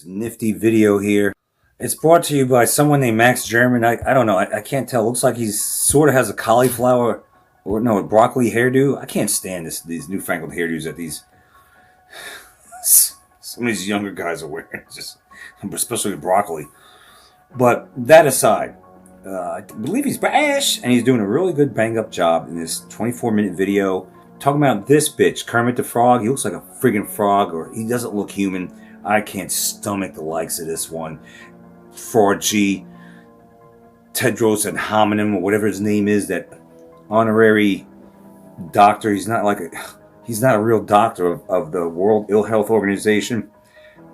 Nifty video here. It's brought to you by someone named Max German. I don't know. I can't tell. It looks like he's sort of has a cauliflower or no, a broccoli hairdo. I can't stand these newfangled hairdos that some of these younger guys are wearing. Just especially broccoli. But that aside, I believe he's British and he's doing a really good bang up job in this 24-minute video talking about this bitch, Kermit the Frog. He looks like a friggin' frog, or he doesn't look human. I can't stomach the likes of this one. Fraud G, Tedros Adhanom, or whatever his name is, that honorary doctor. He's not a real doctor of the World Ill Health Organization.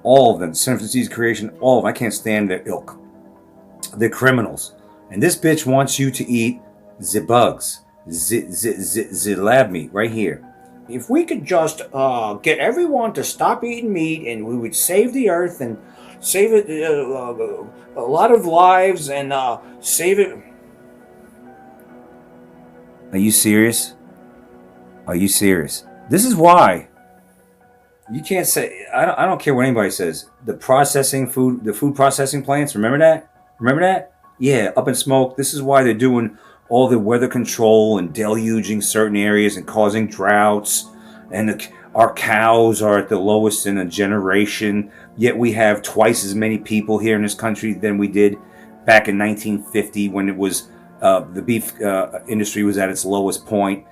All of them, Center for Disease Creation, all of them. I can't stand their ilk. They're criminals. And this bitch wants you to eat the bugs, the lab meat right here. If we could just get everyone to stop eating meat, and we would save the earth and save it a lot of lives and save it. Are you serious? Are you serious? This is why you can't say. I don't care what anybody says. The food processing plants. Remember that? Remember that? Yeah, up in smoke. This is why they're doing all the weather control and deluging certain areas and causing droughts. And our cows are at the lowest in a generation. Yet we have twice as many people here in this country than we did back in 1950 when it was the beef industry was at its lowest point.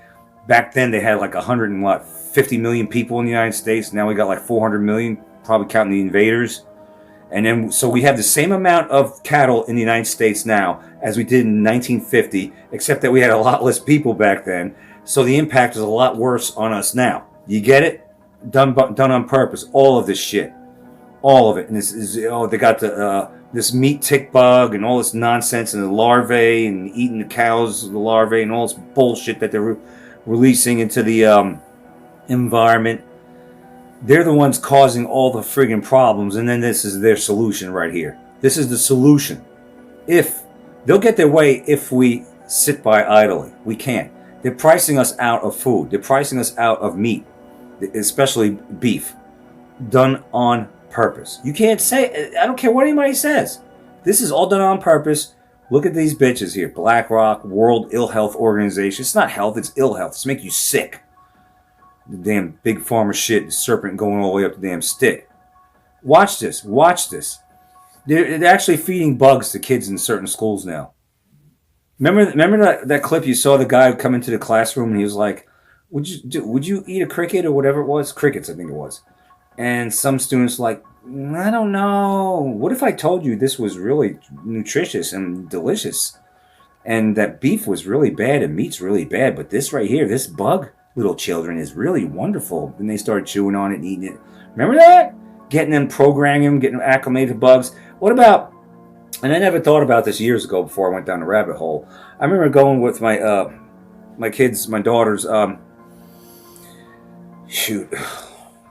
Back then they had like 50 million people in the United States. Now we got like 400 million, probably counting the invaders. And then, so we have the same amount of cattle in the United States now as we did in 1950, except that we had a lot less people back then. So the impact is a lot worse on us now. You get it? Done on purpose. All of this shit, all of it. And they got this meat tick bug and all this nonsense and the larvae and eating the cows, the larvae and all this bullshit that they're releasing into the environment. They're the ones causing all the friggin' problems, and then this is their solution right here. This is the solution. If they'll get their way if we sit by idly. We can't. They're pricing us out of food. They're pricing us out of meat, especially beef, done on purpose. You can't say, I don't care what anybody says. This is all done on purpose. Look at these bitches here. BlackRock, World Ill Health Organization. It's not health, it's ill health. It's make you sick. The damn big pharma shit, the serpent going all the way up the damn stick. Watch this. Watch this. They're actually feeding bugs to kids in certain schools now. Remember that clip you saw, the guy come into the classroom and he was like, would you eat a cricket or whatever it was? Crickets, I think it was. And some students like, I don't know. What if I told you this was really nutritious and delicious? And that beef was really bad and meat's really bad. But this right here, this bug, little children, is really wonderful. Then they started chewing on it and eating it. Remember that? Getting them, programming them, getting them acclimated to bugs. What about, and I never thought about this years ago before I went down the rabbit hole. I remember going with my kids, my daughters,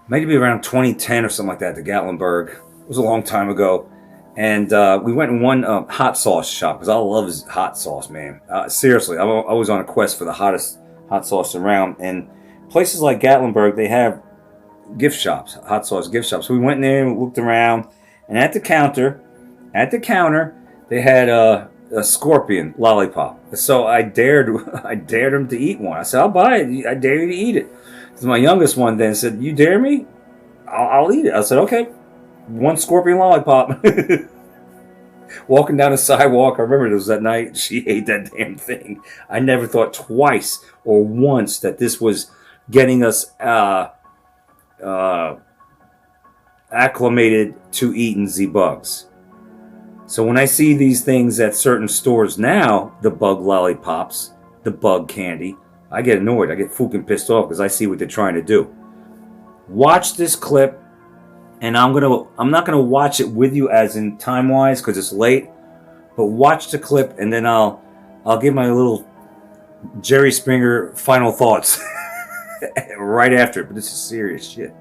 maybe around 2010 or something like that, to Gatlinburg. It was a long time ago. And we went in one hot sauce shop, because I love hot sauce, man. Seriously, I was on a quest for the hottest hot sauce around. And places like Gatlinburg, they have gift shops, hot sauce gift shops. So we went in there and looked around. And at the counter, they had a scorpion lollipop. So I dared him to eat one. I said, I'll buy it. I dare you to eat it. So my youngest one then said, you dare me? I'll eat it. I said, okay. One scorpion lollipop. Walking down the sidewalk, I remember it was that night, she ate that damn thing. I never thought twice or once that this was getting us acclimated to eating the bugs. So when I see these things at certain stores now, the bug lollipops, the bug candy, I get annoyed. I get fucking pissed off because I see what they're trying to do. Watch this clip, and I'm not gonna watch it with you as in time wise because it's late. But watch the clip, and then I'll give my little Jerry Springer final thoughts right after it. But this is serious shit.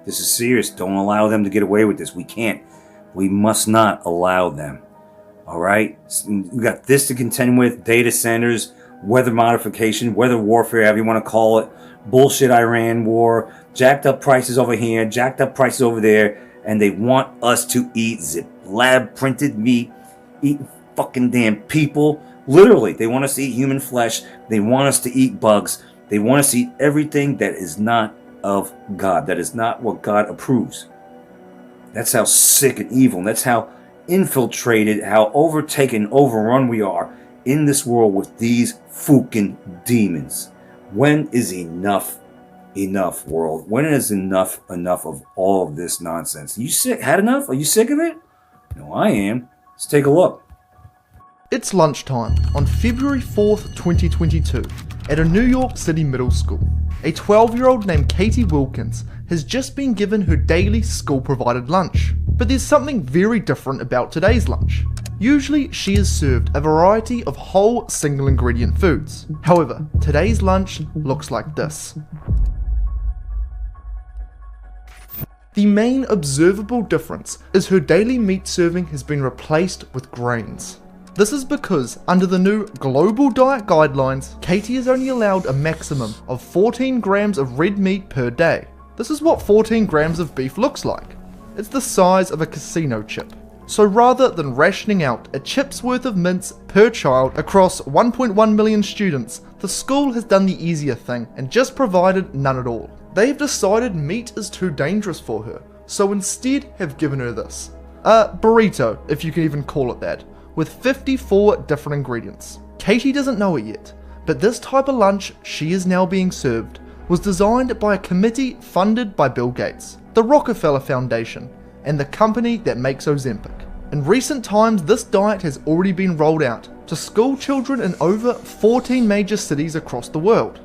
This is serious. Don't allow them to get away with this. We can't. We must not allow them. All right? We got this to contend with. Data centers, weather modification, weather warfare, however you want to call it. Bullshit Iran war. Jacked up prices over here. Jacked up prices over there. And they want us to eat zip lab printed meat, eat fucking damn people. Literally, they want us to eat human flesh. They want us to eat bugs. They want us to eat everything that is not of God, that is not what God approves. That's how sick and evil, and that's how infiltrated, how overtaken, overrun we are in this world with these fucking demons. When is enough world? When is enough of all of this nonsense? You sick? Had enough? Are you sick of it? No, I am. Let's take a look. It's lunchtime on February 4th, 2022 at a New York City middle school. A 12-year-old named Katie Wilkins has just been given her daily school-provided lunch. But there's something very different about today's lunch. Usually she is served a variety of whole single ingredient foods. However, today's lunch looks like this. The main observable difference is her daily meat serving has been replaced with grains. This is because under the new global diet guidelines, Katie is only allowed a maximum of 14 grams of red meat per day. This is what 14 grams of beef looks like. It's the size of a casino chip. So rather than rationing out a chip's worth of mince per child across 1.1 million students, the school has done the easier thing and just provided none at all. They've decided meat is too dangerous for her, so instead have given her this. A burrito, if you can even call it that, with 54 different ingredients. Katie doesn't know it yet, but this type of lunch she is now being served was designed by a committee funded by Bill Gates, the Rockefeller Foundation, and the company that makes Ozempic. In recent times, this diet has already been rolled out to school children in over 14 major cities across the world.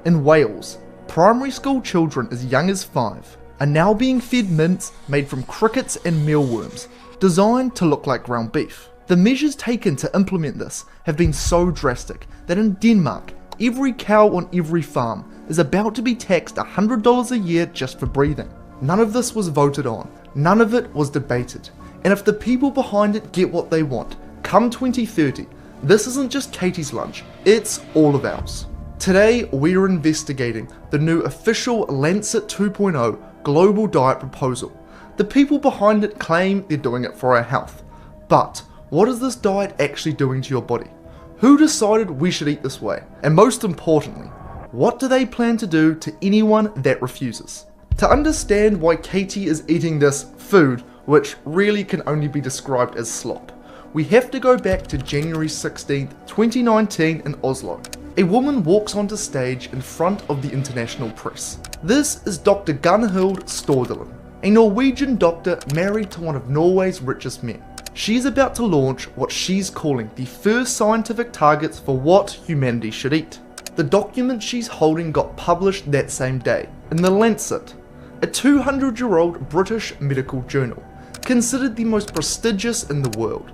In Wales, primary school children as young as 5 are now being fed mince made from crickets and mealworms, designed to look like ground beef. The measures taken to implement this have been so drastic that in Denmark, every cow on every farm is about to be taxed $100 a year just for breathing. None of this was voted on, none of it was debated, and if the people behind it get what they want, come 2030, this isn't just Katie's lunch, it's all of ours. Today we are investigating the new official Lancet 2.0 global diet proposal. The people behind it claim they're doing it for our health, but what is this diet actually doing to your body? Who decided we should eat this way? And most importantly, what do they plan to do to anyone that refuses? To understand why Katie is eating this food, which really can only be described as slop, we have to go back to January 16th, 2019 in Oslo. A woman walks onto stage in front of the international press. This is Dr. Gunhild Stordalen, a Norwegian doctor married to one of Norway's richest men. She's about to launch what she's calling the first scientific targets for what humanity should eat. The document she's holding got published that same day in The Lancet, a 200-year-old British medical journal, considered the most prestigious in the world.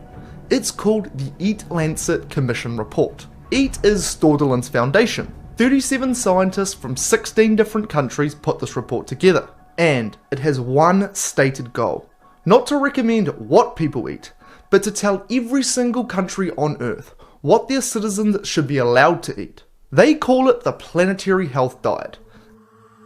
It's called the Eat Lancet Commission Report. EAT is Stordalen's foundation. 37 scientists from 16 different countries put this report together, and it has one stated goal. Not to recommend what people eat, but to tell every single country on Earth what their citizens should be allowed to eat. They call it the Planetary Health Diet.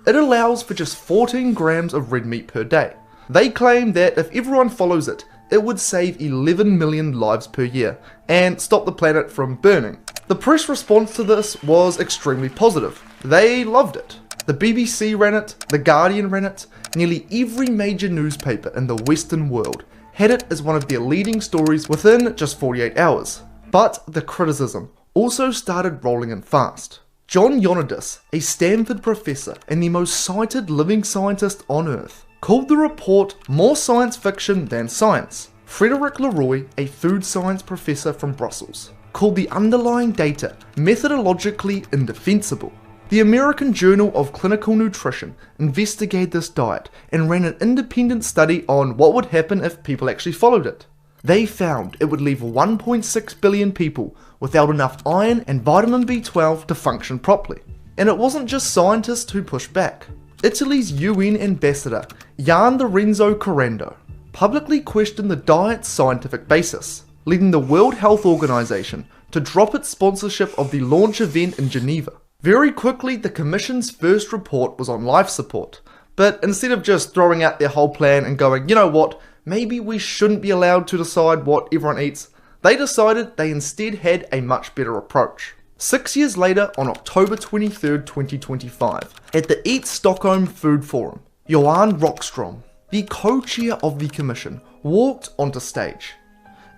It allows for just 14 grams of red meat per day. They claim that if everyone follows it, it would save 11 million lives per year and stop the planet from burning. The press response to this was extremely positive. They loved it. The BBC ran it, The Guardian ran it, nearly every major newspaper in the Western world had it as one of their leading stories within just 48 hours. But the criticism also started rolling in fast. John Ioannidis, a Stanford professor and the most cited living scientist on Earth, called the report more science fiction than science. Frederic Leroy, a food science professor from Brussels, called the underlying data methodologically indefensible. The American Journal of Clinical Nutrition investigated this diet and ran an independent study on what would happen if people actually followed it. They found it would leave 1.6 billion people without enough iron and vitamin B12 to function properly. And it wasn't just scientists who pushed back. Italy's UN ambassador, Jan Lorenzo Corrado, publicly questioned the diet's scientific basis, leading the World Health Organization to drop its sponsorship of the launch event in Geneva. Very quickly, the Commission's first report was on life support, But instead of just throwing out their whole plan and going, you know what, maybe we shouldn't be allowed to decide what everyone eats, they decided they instead had a much better approach. 6 years later, on October 23rd, 2025, at the Eat Stockholm Food Forum, Johan Rockström, the co-chair of the commission, walked onto stage.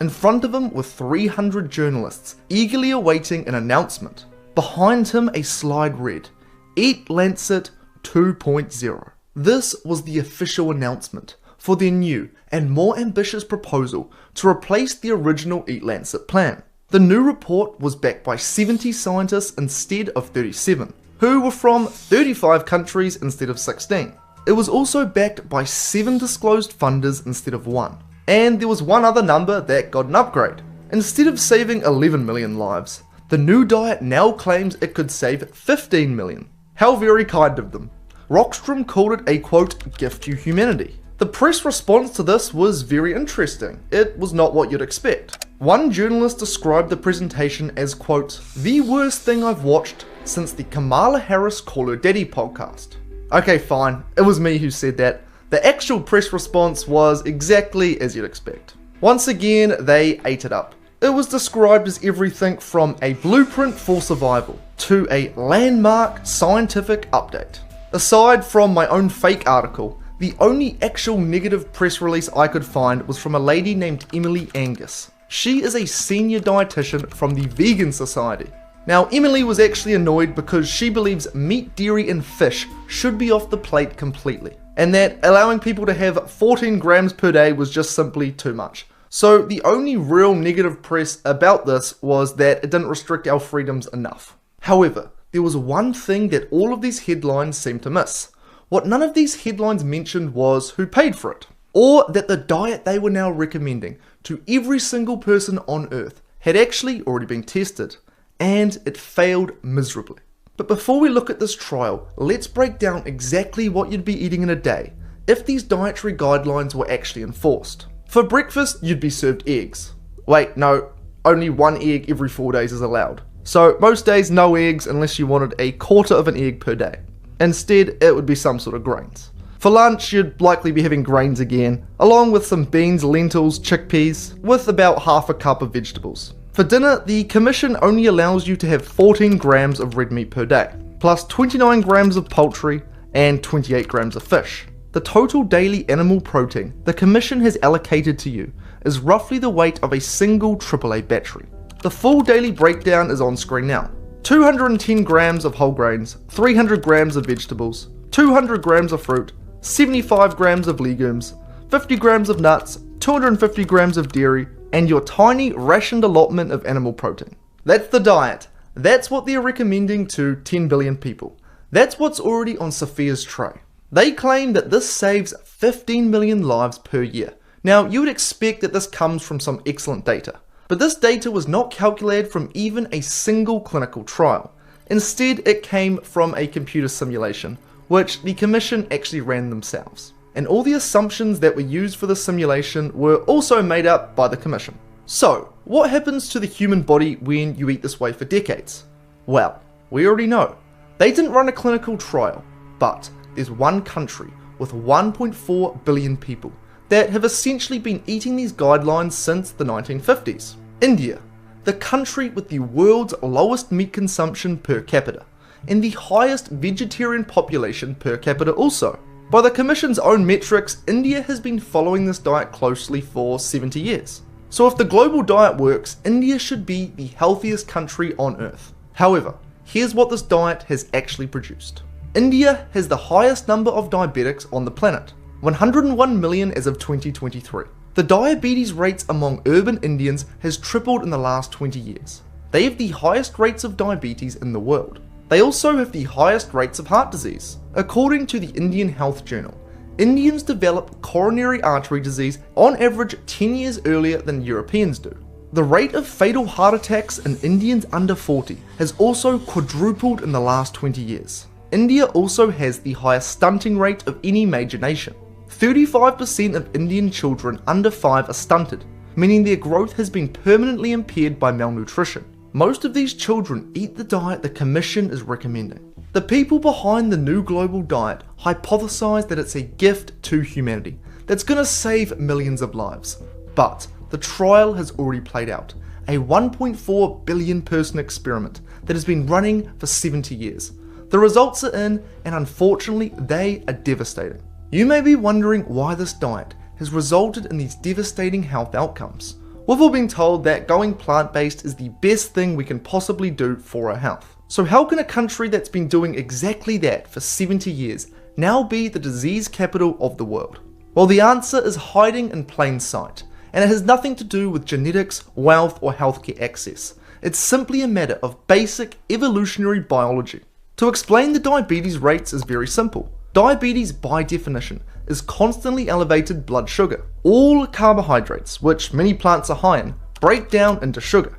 In front of him were 300 journalists eagerly awaiting an announcement. Behind him a slide read, Eat Lancet 2.0. This was the official announcement for their new and more ambitious proposal to replace the original Eat Lancet plan. The new report was backed by 70 scientists instead of 37, who were from 35 countries instead of 16. It was also backed by 7 disclosed funders instead of 1. And there was one other number that got an upgrade. Instead of saving 11 million lives, the new diet now claims it could save 15 million. How very kind of them. Rockström called it a quote, gift to humanity. The press response to this was very interesting. It was not what you'd expect. One journalist described the presentation as quote, the worst thing I've watched since the Kamala Harris Call Her Daddy podcast. Okay, fine, it was me who said that. The actual press response was exactly as you'd expect. Once again, they ate it up. It was described as everything from a blueprint for survival to a landmark scientific update. Aside from my own fake article, the only actual negative press release I could find was from a lady named Emily Angus. She is a senior dietitian from the Vegan Society. Now, Emily was actually annoyed because she believes meat, dairy, and fish should be off the plate completely, and that allowing people to have 14 grams per day was just simply too much. So the only real negative press about this was that it didn't restrict our freedoms enough. However, there was one thing that all of these headlines seemed to miss. What none of these headlines mentioned was who paid for it, or that the diet they were now recommending to every single person on Earth had actually already been tested, and it failed miserably. But before we look at this trial, let's break down exactly what you'd be eating in a day if these dietary guidelines were actually enforced. For breakfast, you'd be served eggs. Wait, no, only 1 egg every 4 days is allowed. So most days no eggs unless you wanted a quarter of an egg per day. Instead, it would be some sort of grains. For lunch, you'd likely be having grains again, along with some beans, lentils, chickpeas, with about half a cup of vegetables. For dinner, the commission only allows you to have 14 grams of red meat per day, plus 29 grams of poultry and 28 grams of fish. The total daily animal protein the commission has allocated to you is roughly the weight of a single AAA battery. The full daily breakdown is on screen now. 210 grams of whole grains, 300 grams of vegetables, 200 grams of fruit, 75 grams of legumes, 50 grams of nuts, 250 grams of dairy, and your tiny rationed allotment of animal protein. That's the diet. That's what they're recommending to 10 billion people. That's what's already on Sophia's tray. They claim that this saves 15 million lives per year. Now, you would expect that this comes from some excellent data, but this data was not calculated from even a single clinical trial. Instead, it came from a computer simulation, which the commission actually ran themselves. And all the assumptions that were used for the simulation were also made up by the commission. So, what happens to the human body when you eat this way for decades? Well, we already know. They didn't run a clinical trial, but there's one country with 1.4 billion people that have essentially been eating these guidelines since the 1950s. India, the country with the world's lowest meat consumption per capita, and the highest vegetarian population per capita also. By the Commission's own metrics, India has been following this diet closely for 70 years. So if the global diet works, India should be the healthiest country on Earth. However, here's what this diet has actually produced. India has the highest number of diabetics on the planet, 101 million as of 2023. The diabetes rates among urban Indians has tripled in the last 20 years. They have the highest rates of diabetes in the world. They also have the highest rates of heart disease. According to the Indian Health Journal, Indians develop coronary artery disease on average 10 years earlier than Europeans do. The rate of fatal heart attacks in Indians under 40 has also quadrupled in the last 20 years. India also has the highest stunting rate of any major nation. 35% of Indian children under 5 are stunted, meaning their growth has been permanently impaired by malnutrition. Most of these children eat the diet the Commission is recommending. The people behind the new global diet hypothesize that it's a gift to humanity that's gonna save millions of lives. But the trial has already played out. A 1.4 billion person experiment that has been running for 70 years. The results are in, and unfortunately they are devastating. You may be wondering why this diet has resulted in these devastating health outcomes. We've all been told that going plant-based is the best thing we can possibly do for our health. So how can a country that's been doing exactly that for 70 years now be the disease capital of the world? Well, the answer is hiding in plain sight, and it has nothing to do with genetics, wealth, or healthcare access. It's simply a matter of basic evolutionary biology. To explain the diabetes rates is very simple. Diabetes, by definition, is constantly elevated blood sugar. All carbohydrates, which many plants are high in, break down into sugar.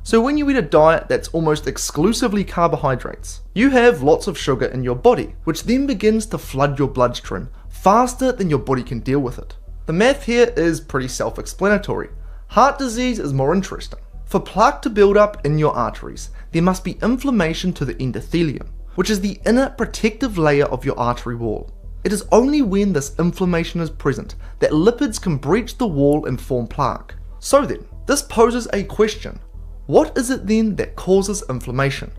So when you eat a diet that's almost exclusively carbohydrates, you have lots of sugar in your body, which then begins to flood your bloodstream faster than your body can deal with it. The math here is pretty self-explanatory. Heart disease is more interesting. For plaque to build up in your arteries, there must be inflammation to the endothelium, which is the inner protective layer of your artery wall. It is only when this inflammation is present that lipids can breach the wall and form plaque. So then, this poses a question. What is it then that causes inflammation?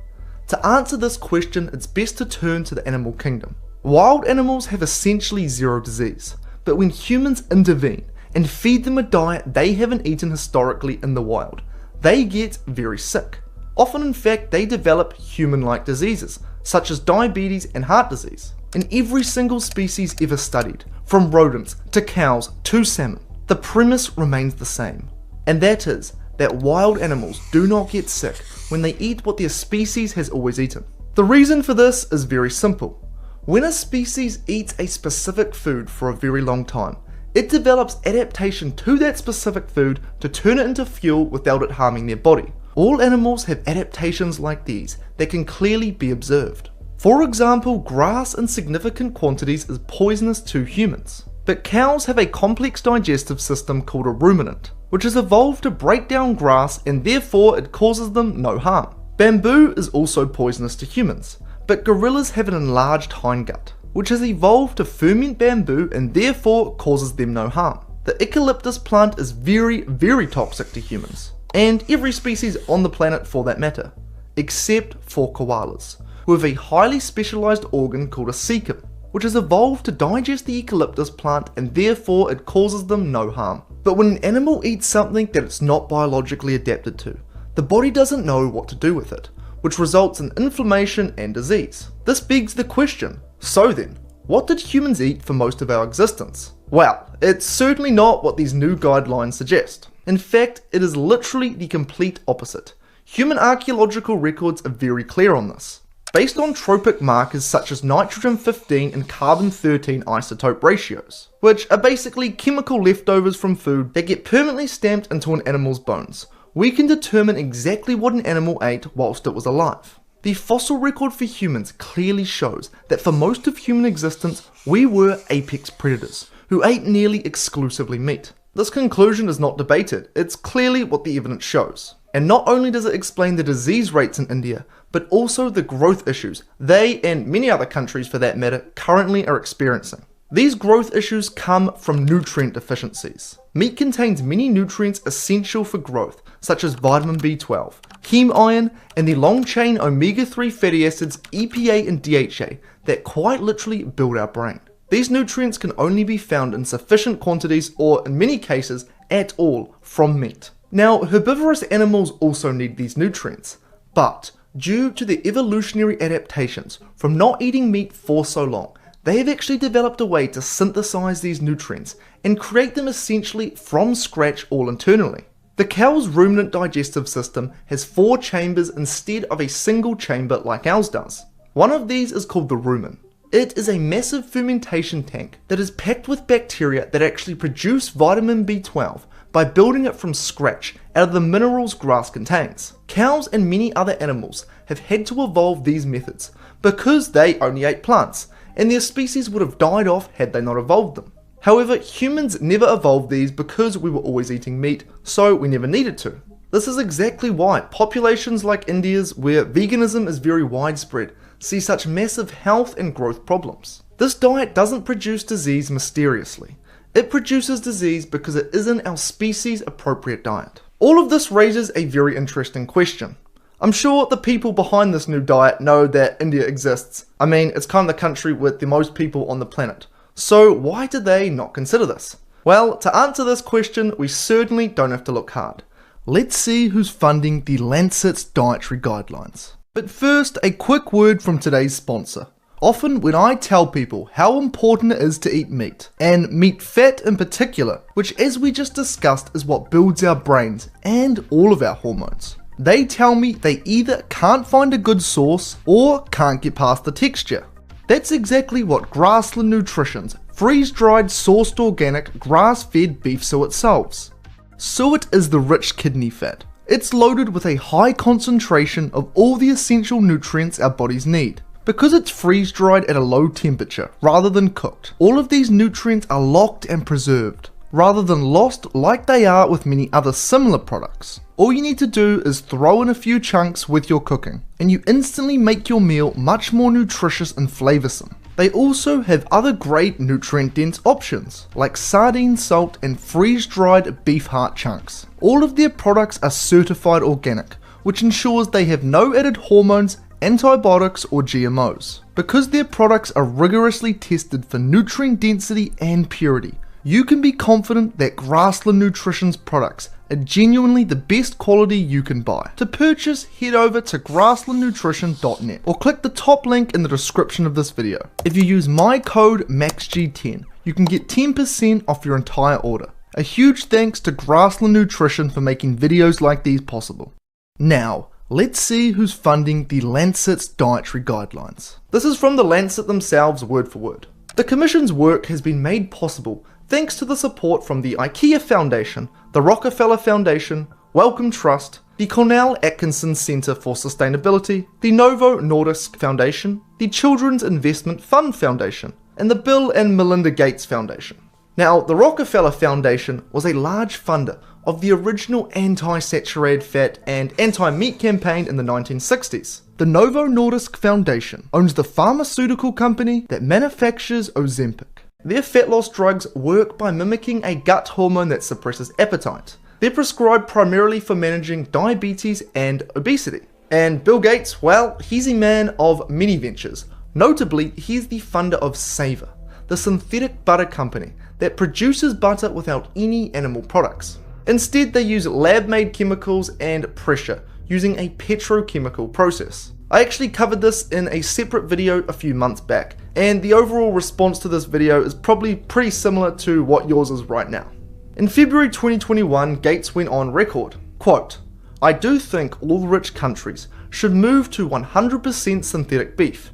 To answer this question, it's best to turn to the animal kingdom. Wild animals have essentially zero disease, but when humans intervene and feed them a diet they haven't eaten historically in the wild, they get very sick. Often in fact they develop human-like diseases, such as diabetes and heart disease. In every single species ever studied, from rodents to cows to salmon, the premise remains the same, and that is that wild animals do not get sick when they eat what their species has always eaten. The reason for this is very simple. When a species eats a specific food for a very long time, it develops adaptation to that specific food to turn it into fuel without it harming their body. All animals have adaptations like these that can clearly be observed. For example, grass in significant quantities is poisonous to humans. But cows have a complex digestive system called a ruminant, which has evolved to break down grass and therefore it causes them no harm. Bamboo is also poisonous to humans, but gorillas have an enlarged hindgut, which has evolved to ferment bamboo and therefore causes them no harm. The eucalyptus plant is very, very toxic to humans, and every species on the planet for that matter, except for koalas, who have a highly specialized organ called a cecum, which has evolved to digest the eucalyptus plant and therefore it causes them no harm. But when an animal eats something that it's not biologically adapted to, the body doesn't know what to do with it, which results in inflammation and disease. This begs the question, so then, what did humans eat for most of our existence? Well, it's certainly not what these new guidelines suggest. In fact, it is literally the complete opposite. Human archaeological records are very clear on this. Based on tropic markers such as nitrogen-15 and carbon-13 isotope ratios, which are basically chemical leftovers from food that get permanently stamped into an animal's bones, we can determine exactly what an animal ate whilst it was alive. The fossil record for humans clearly shows that for most of human existence, we were apex predators, who ate nearly exclusively meat. This conclusion is not debated, it's clearly what the evidence shows. And not only does it explain the disease rates in India, but also the growth issues they, and many other countries for that matter, currently are experiencing. These growth issues come from nutrient deficiencies. Meat contains many nutrients essential for growth, such as vitamin B12, heme iron, and the long-chain omega-3 fatty acids EPA and DHA that quite literally build our brain. These nutrients can only be found in sufficient quantities, or in many cases, at all, from meat. Now, herbivorous animals also need these nutrients, but due to their evolutionary adaptations from not eating meat for so long, they have actually developed a way to synthesize these nutrients and create them essentially from scratch all internally. The cow's ruminant digestive system has 4 chambers instead of a single chamber like ours does. One of these is called the rumen. It is a massive fermentation tank that is packed with bacteria that actually produce vitamin B12 by building it from scratch out of the minerals grass contains. Cows and many other animals have had to evolve these methods because they only ate plants, and their species would have died off had they not evolved them. However, humans never evolved these because we were always eating meat, so we never needed to. This is exactly why populations like India's, where veganism is very widespread, see such massive health and growth problems. This diet doesn't produce disease mysteriously. It produces disease because it isn't our species' appropriate diet. All of this raises a very interesting question. I'm sure the people behind this new diet know that India exists. I mean, it's kind of the country with the most people on the planet. So why did they not consider this? Well, to answer this question, we certainly don't have to look hard. Let's see who's funding the Lancet's dietary guidelines. But first, a quick word from today's sponsor. Often when I tell people how important it is to eat meat, and meat fat in particular, which as we just discussed is what builds our brains and all of our hormones, they tell me they either can't find a good source or can't get past the texture. That's exactly what Grassland Nutrition's freeze-dried, sourced organic, grass-fed beef suet sells. Suet is the rich kidney fat. It's loaded with a high concentration of all the essential nutrients our bodies need. Because it's freeze-dried at a low temperature rather than cooked, all of these nutrients are locked and preserved, rather than lost like they are with many other similar products. All you need to do is throw in a few chunks with your cooking, and you instantly make your meal much more nutritious and flavoursome. They also have other great nutrient-dense options, like sardine salt and freeze-dried beef heart chunks. All of their products are certified organic, which ensures they have no added hormones, antibiotics or GMOs. Because their products are rigorously tested for nutrient density and purity, you can be confident that Grassland Nutrition's products are genuinely the best quality you can buy. To purchase, head over to grasslandnutrition.net or click the top link in the description of this video. If you use my code MAXG10, you can get 10% off your entire order. A huge thanks to Grassland Nutrition for making videos like these possible. Now, let's see who's funding the Lancet's dietary guidelines. This is from the Lancet themselves, word for word. The Commission's work has been made possible thanks to the support from the IKEA Foundation, the Rockefeller Foundation, Wellcome Trust, the Cornell Atkinson Center for Sustainability, the Novo Nordisk Foundation, the Children's Investment Fund Foundation, and the Bill and Melinda Gates Foundation. Now, the Rockefeller Foundation was a large funder of the original anti-saturated fat and anti-meat campaign in the 1960s. The Novo Nordisk Foundation owns the pharmaceutical company that manufactures Ozempic. Their fat loss drugs work by mimicking a gut hormone that suppresses appetite. They're prescribed primarily for managing diabetes and obesity. And Bill Gates, well, he's a man of many ventures. Notably, he's the funder of Saver, the synthetic butter company that produces butter without any animal products. Instead, they use lab-made chemicals and pressure using a petrochemical process. I actually covered this in a separate video a few months back, and the overall response to this video is probably pretty similar to what yours is right now. In February 2021, Gates went on record, quote, "I do think all rich countries should move to 100% synthetic beef.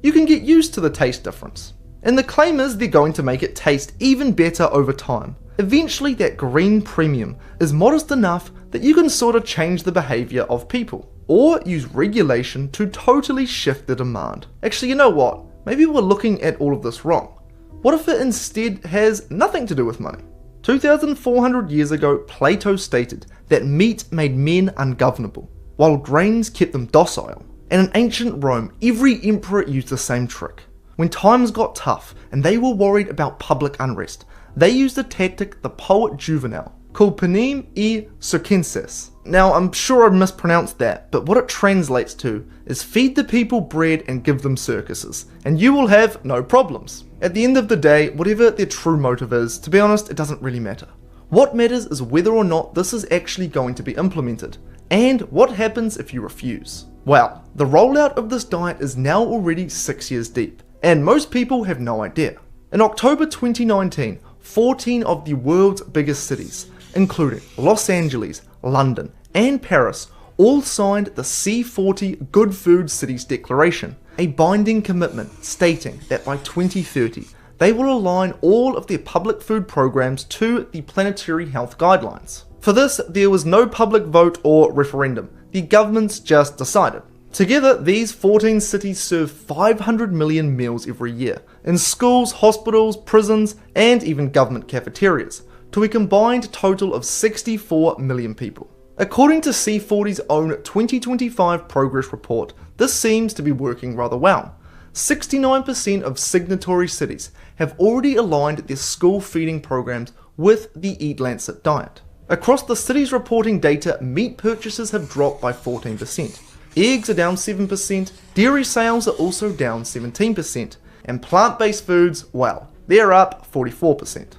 You can get used to the taste difference." And the claim is they're going to make it taste even better over time. Eventually that green premium is modest enough that you can sort of change the behavior of people, or use regulation to totally shift the demand. Actually, you know what? Maybe we're looking at all of this wrong. What if it instead has nothing to do with money? 2,400 years ago, Plato stated that meat made men ungovernable, while grains kept them docile. And in ancient Rome, every emperor used the same trick. When times got tough and they were worried about public unrest, they used a tactic the poet Juvenal called panem e circenses. Now, I'm sure I mispronounced that, but what it translates to is feed the people bread and give them circuses, and you will have no problems. At the end of the day, whatever their true motive is, to be honest, it doesn't really matter. What matters is whether or not this is actually going to be implemented, and what happens if you refuse. Well, the rollout of this diet is now already 6 years deep, and most people have no idea. In October 2019, 14 of the world's biggest cities, including Los Angeles, London, and Paris, all signed the C40 Good Food Cities Declaration, a binding commitment stating that by 2030, they will align all of their public food programs to the Planetary Health Guidelines. For this, there was no public vote or referendum. The governments just decided. Together, these 14 cities serve 500 million meals every year, in schools, hospitals, prisons, and even government cafeterias, to a combined total of 64 million people. According to C40's own 2025 progress report, This seems to be working rather well. 69% of signatory cities have already aligned their school feeding programs with the Eat Lancet diet. Across the cities reporting data, meat purchases have dropped by 14%. Eggs are down 7%, dairy sales are also down 17%, and plant-based foods, well, they're up 44%.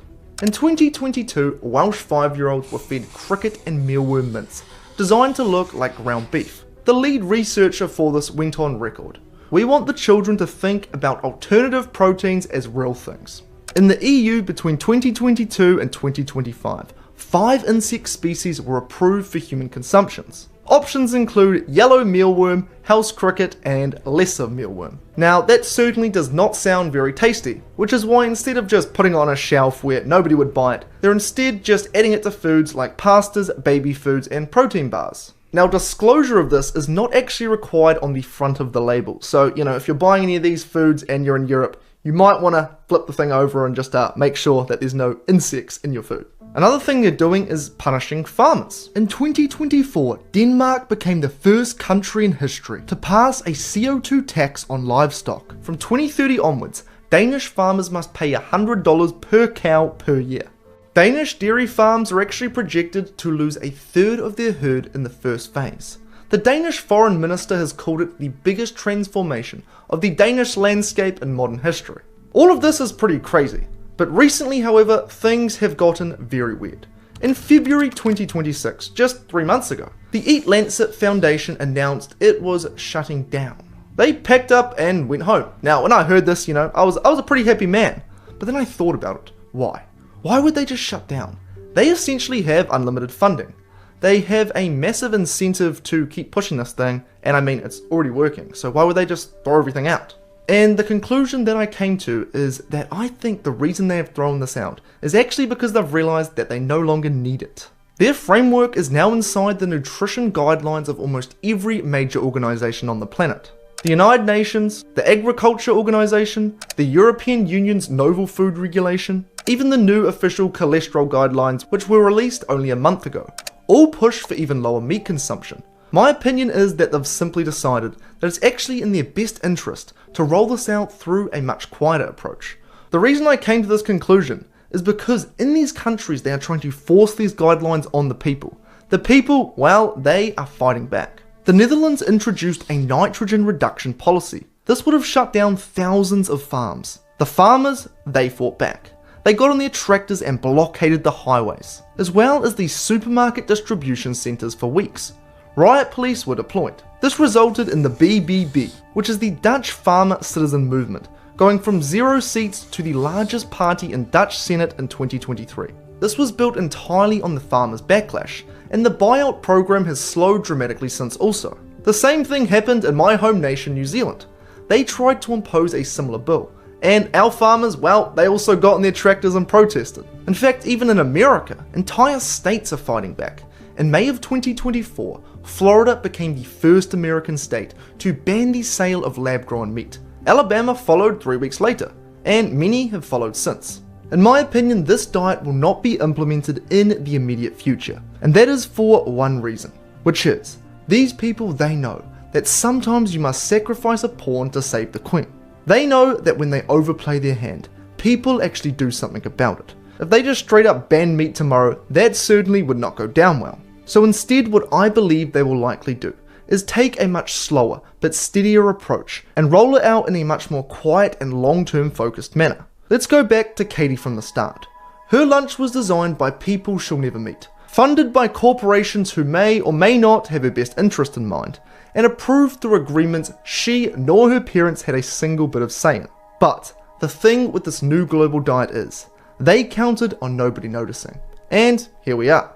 In 2022, Welsh 5-year-olds were fed cricket and mealworm mince, designed to look like ground beef. The lead researcher for this went on record: "We want the children to think about alternative proteins as real things." In the EU between 2022 and 2025, 5 insect species were approved for human consumptions. Options include yellow mealworm, house cricket, and lesser mealworm. Now, that certainly does not sound very tasty, which is why instead of just putting it on a shelf where nobody would buy it, they're instead just adding it to foods like pastas, baby foods, and protein bars. Now, disclosure of this is not actually required on the front of the label, so, if you're buying any of these foods and you're in Europe, you might want to flip the thing over and just make sure that there's no insects in your food. Another thing they're doing is punishing farmers. In 2024, Denmark became the first country in history to pass a CO2 tax on livestock. From 2030 onwards, Danish farmers must pay $100 per cow per year. Danish dairy farms are actually projected to lose a third of their herd in the first phase. The Danish foreign minister has called it the biggest transformation of the Danish landscape in modern history. All of this is pretty crazy. But recently, however, things have gotten very weird. In February 2026, just 3 months ago, the Eat Lancet Foundation announced it was shutting down. They packed up and went home. Now, when I heard this, I was a pretty happy man. But then I thought about it. Why? Why would they just shut down? They essentially have unlimited funding. They have a massive incentive to keep pushing this thing, and I mean, it's already working, so why would they just throw everything out? And the conclusion that I came to is that I think the reason they have thrown this out is actually because they've realized that they no longer need it. Their framework is now inside the nutrition guidelines of almost every major organization on the planet. The United Nations, the Agriculture Organization, the European Union's Novel Food Regulation, even the new official cholesterol guidelines, which were released only a month ago, all push for even lower meat consumption. My opinion is that they've simply decided that it's actually in their best interest to roll this out through a much quieter approach. The reason I came to this conclusion is because in these countries they are trying to force these guidelines on the people. The people, well, they are fighting back. The Netherlands introduced a nitrogen reduction policy. This would have shut down thousands of farms. The farmers, they fought back. They got on their tractors and blockaded the highways, as well as the supermarket distribution centres for weeks. Riot police were deployed. This resulted in the BBB, which is the Dutch Farmer Citizen Movement, going from 0 seats to the largest party in Dutch Senate in 2023. This was built entirely on the farmers' backlash, and the buyout program has slowed dramatically since also. The same thing happened in my home nation, New Zealand. They tried to impose a similar bill, and our farmers, well, they also got on their tractors and protested. In fact, even in America, entire states are fighting back. In May of 2024, Florida became the first American state to ban the sale of lab-grown meat. Alabama followed 3 weeks later, and many have followed since. In my opinion, this diet will not be implemented in the immediate future, and that is for one reason, which is, these people, they know that sometimes you must sacrifice a pawn to save the queen. They know that when they overplay their hand, people actually do something about it. If they just straight up ban meat tomorrow, that certainly would not go down well. So instead, what I believe they will likely do is take a much slower but steadier approach and roll it out in a much more quiet and long-term focused manner. Let's go back to Katie from the start. Her lunch was designed by people she'll never meet, funded by corporations who may or may not have her best interest in mind, and approved through agreements she nor her parents had a single bit of say in. But the thing with this new global diet is, they counted on nobody noticing. And here we are.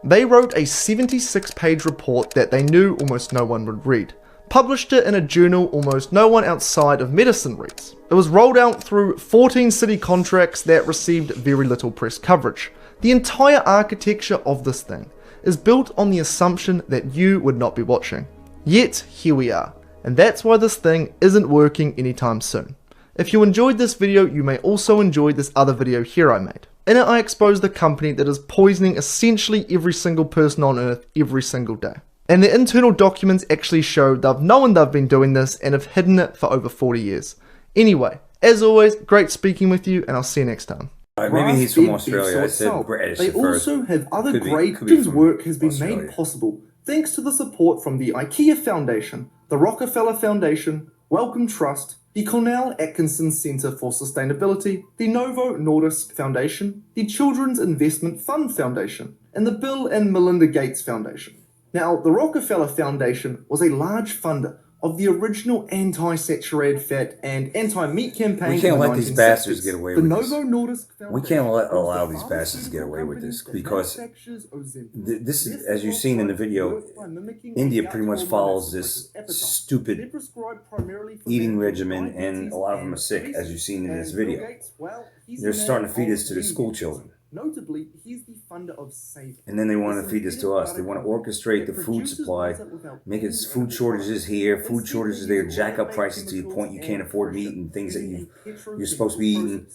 They wrote a 76-page report that they knew almost no one would read, published it in a journal almost no one outside of medicine reads. It was rolled out through 14 city contracts that received very little press coverage. The entire architecture of this thing is built on the assumption that you would not be watching. Yet, here we are, and that's why this thing isn't working anytime soon. If you enjoyed this video, you may also enjoy this other video here I made. In it, I expose the company that is poisoning essentially every single person on Earth every single day. And their internal documents actually show they've known they've been doing this and have hidden it for over 40 years. Anyway, as always, great speaking with you, and I'll see you next time. Maybe he's from Grass-fed beef Australia. I saw said itself. British They at first. also have other Could be great from things. Work has been Australia. made possible thanks to the support from the IKEA Foundation, the Rockefeller Foundation, Wellcome Trust, the Cornell Atkinson Center for Sustainability, the Novo Nordisk Foundation, the Children's Investment Fund Foundation, and the Bill and Melinda Gates Foundation. Now, the Rockefeller Foundation was a large funder of the original anti-saturated fat and anti-meat campaign. We can't in the let these 1960s. bastards get away The with this. Novo Nordisk We Foundation can't was allow the these bastards get away with this pharmaceutical because company that manufactures Ozempic. this is, This as you've seen in the video, works by mimicking India gut pretty much hormone follows receptors this appetite. They're stupid prescribed primarily for eating men with regimen, and diabetes a lot of them are and sick, as obesity. you've seen in this And Bill video. Gates, well, he's They're the man starting to feed of this to the gene school editing. children. Notably, he's the funder of Save. And then they want to It's feed this to us. They want to orchestrate the food supply, make it food shortages here, food shortages there, jack up prices to the point you can't afford meat and things that you're supposed to be eating.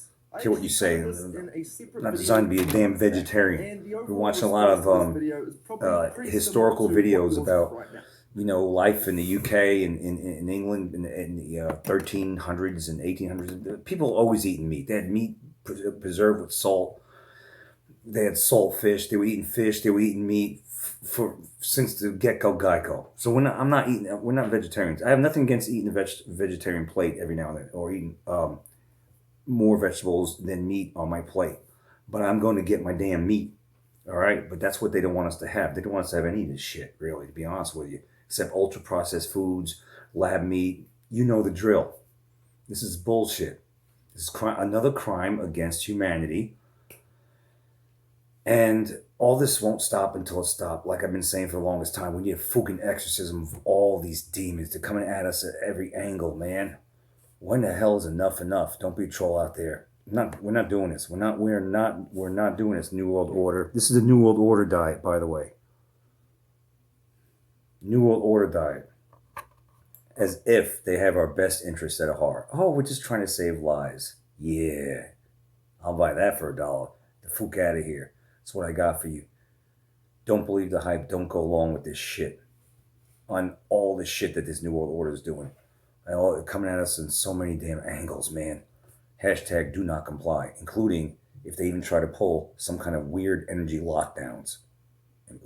Care what you say. I'm not designed to be a damn vegetarian. We're watching a lot of historical videos about, you know, life in the UK and in England in the 1300s and 1800s. People always eating meat. They had meat preserved with salt. They had salt fish. They were eating fish. They were eating meat since the get-go Geico. So we're not vegetarians. I have nothing against eating a vegetarian plate every now and then, or eating more vegetables than meat on my plate. But I'm going to get my damn meat. All right? But that's what they don't want us to have. They don't want us to have any of this shit, really, to be honest with you. Except ultra-processed foods, lab meat. You know the drill. This is bullshit. This is another crime against humanity. And all this won't stop until it's stopped. Like I've been saying for the longest time, we need a fucking exorcism of all these demons. They're coming at us at every angle, man. When the hell is enough? Don't be a troll out there. We're not doing this. We're not doing this New World Order. This is the New World Order diet, by the way. New World Order diet. As if they have our best interests at heart. Oh, we're just trying to save lives. Yeah. I'll buy that for $1. The fuck out of here. That's what I got for you. Don't believe the hype. Don't go along with this shit. On all the shit that this New World Order is doing. Coming at us in so many damn angles, man. Hashtag do not comply. Including if they even try to pull some kind of weird energy lockdowns. And